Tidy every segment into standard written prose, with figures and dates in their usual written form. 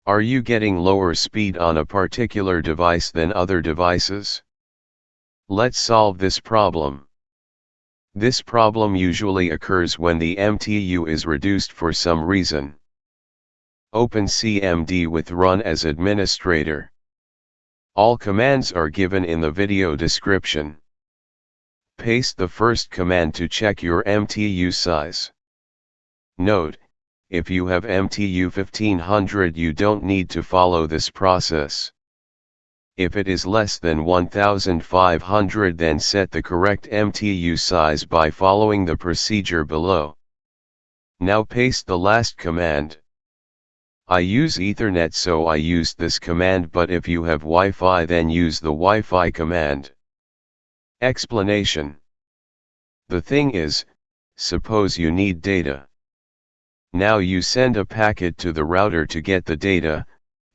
Are you getting lower speed on a particular device than other devices? Let's solve this problem. This problem usually occurs when the MTU is reduced for some reason. Open CMD with Run as administrator. All commands are given in the video description. Paste the first command to check your MTU size. Note, if you have MTU 1500 you don't need to follow this process. If it is less than 1500 then set the correct MTU size by following the procedure below. Now paste the last command. I use Ethernet so I used this command, but if you have Wi-Fi then use the Wi-Fi command. Explanation. The thing is, suppose you need data. Now you send a packet to the router to get the data,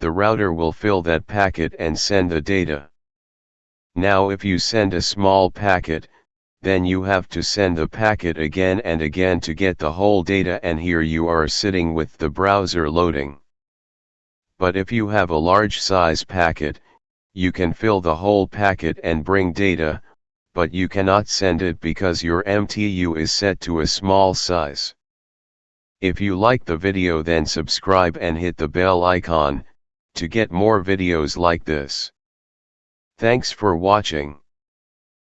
the router will fill that packet and send the data. Now if you send a small packet, then you have to send the packet again and again to get the whole data, and here you are sitting with the browser loading. But if you have a large size packet, you can fill the whole packet and bring data, but you cannot send it because your MTU is set to a small size. If you like the video then subscribe and hit the bell icon, to get more videos like this. Thanks for watching.